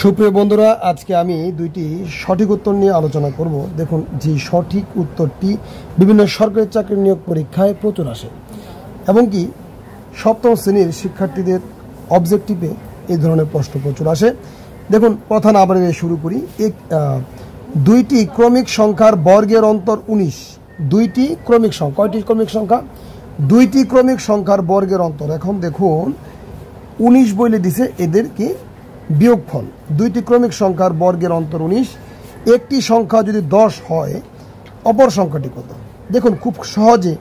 সুপ্রিয় বন্ধুরা, আজকে আমি দুইটি সঠিক উত্তর নিয়ে আলোচনা করব। দেখুন, যে সঠিক উত্তরটি বিভিন্ন সরকারি চাকরির নিয়োগ পরীক্ষায় প্রচুর আসে এবং কি সপ্তম শ্রেণীর শিক্ষার্থীদের অবজেক্টিভে এই ধরনের প্রশ্ন প্রচুর আসে। দেখুন, কথা না বাড়িয়ে শুরু করি। দুইটি ক্রমিক সংখ্যার বর্গের অন্তর 19। দুইটি ক্রমিক সংখ্যা, কয়টি ক্রমিক সংখ্যা? দুইটি ক্রমিক সংখ্যার বর্গের অন্তর। এখন দেখুন, 19 বলে দিছে এদের কি বিয়োগফল। দুইটি ক্রমিক সংখ্যার বর্গের অন্তর 19। একটি সংখ্যা যদি 10 হয়, অপর সংখ্যাটি কত? দেখুন, খুব সহজে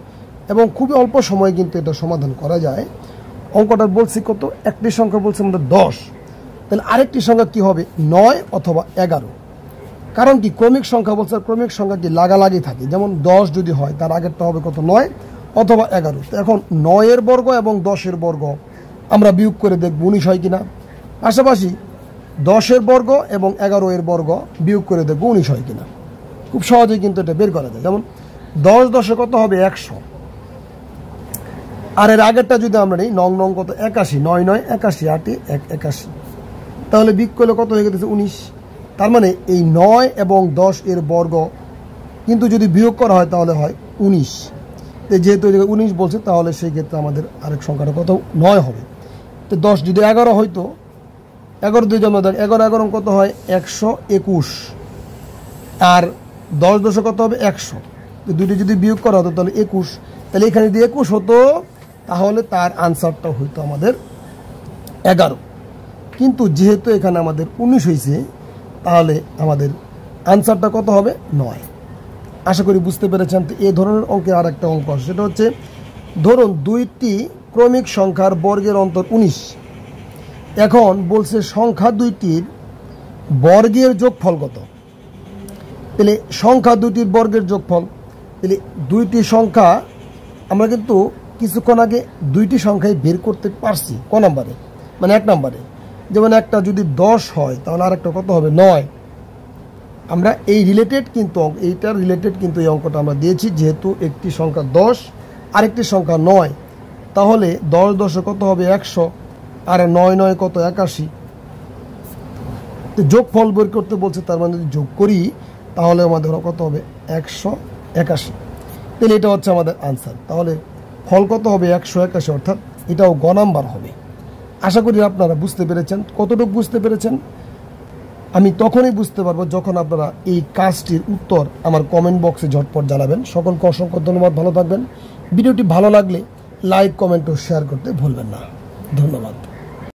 এবং খুবই অল্প সময়ে কিন্তু এটা সমাধান করা যায়। অঙ্কটা বলছি কত? একটি সংখ্যা বলছে আমাদের 10, তাহলে আরেকটি সংখ্যা কি হবে? 9 অথবা 11। কারণ কি ক্রমিক সংখ্যা বলছে, ক্রমিক সংখ্যা কি লাগালাগি থাকে। যেমন 10 যদি হয়, তার আগেরটা হবে কত? 9 অথবা 11। তো এখন 9 এর বর্গ এবং 10 এর বর্গ আমরা বিয়োগ করে দেখব 19 হয় কিনা। পাশাপাশি 10 এর বর্গ এবং 11 এর বর্গ বিয়োগ করে দেখব 19 হয় কিনা। খুব সহজেই কিন্তু এটা বের করা যায়। যেমন 10 10 কত হবে? 100। আর এর আগেরটা যদি আমরা নিই, নং কত? 81। 9 9 81, 8 1 81। তাহলে বিয়োগ করলে কত হয়ে গেছে? 19। তার মানে এই 9 এবং 10 এর বর্গ কিন্তু যদি বিয়োগ করা হয় তাহলে হয় 19। যেহেতু 19 বলছে, তাহলে সেই ক্ষেত্রে আমাদের আরেক সংখ্যাটা কত? 9 হবে। তো 10 যদি 11 হয়তো, 11 দিয়ে জমা দেয়, 11 11 কত হয়? 121। আর 10 10 কত হবে? 100। তো দুইটি যদি বিয়োগ করা হতো তাহলে 21। তাহলে এখানে যদি 21 হতো, তাহলে তার আনসারটা হইতো আমাদের 11। কিন্তু যেহেতু এখানে আমাদের 19 হয়েছে, তাহলে আমাদের আনসারটা কত হবে? 9। আশা করি বুঝতে পেরেছেন। তো এই ধরনের অঙ্কের আর একটা অঙ্ক আছে, সেটা হচ্ছে ধরুন দুইটি ক্রমিক সংখ্যার বর্গের অন্তর 19। এখন বলছে সংখ্যা দুইটির বর্গের যোগফল কত? তাহলে সংখ্যা দুইটির বর্গের যোগফল, তাহলে দুইটি সংখ্যা আমরা কিন্তু কিছুক্ষণ আগে দুইটি সংখ্যায় বের করতে পারছি। ক নম্বরে? মানে 1 নম্বরে। যেমন একটা যদি 10 হয়, তাহলে আরেকটা কত হবে? 9। আমরা এই রিলেটেড কিন্তু এইটার রিলেটেড কিন্তু এই অঙ্কটা আমরা দিয়েছি। যেহেতু একটি সংখ্যা 10 আরেকটি সংখ্যা 9, তাহলে 10 10 কত হবে? 100। আর 9 9 কত? 81। যোগফল বের করতে বলছে, তার মানে যদি যোগ করি তাহলে আমাদের কত হবে? 181। তাহলে এটা হচ্ছে আমাদের আনসার। তাহলে ফল কত হবে? 181, অর্থাৎ এটাও গ নাম্বার হবে। আশা করি আপনারা বুঝতে পেরেছেন। কতটুকু বুঝতে পেরেছেন আমি তখনই বুঝতে পারবো যখন আপনারা এই কাজটির উত্তর আমার কমেন্ট বক্সে ঝটপট জানাবেন। সকলকে অসংখ্য ধন্যবাদ। ভালো থাকবেন। ভিডিওটি ভালো লাগলে লাইক, কমেন্ট ও শেয়ার করতে ভুলবেন না। ধন্যবাদ।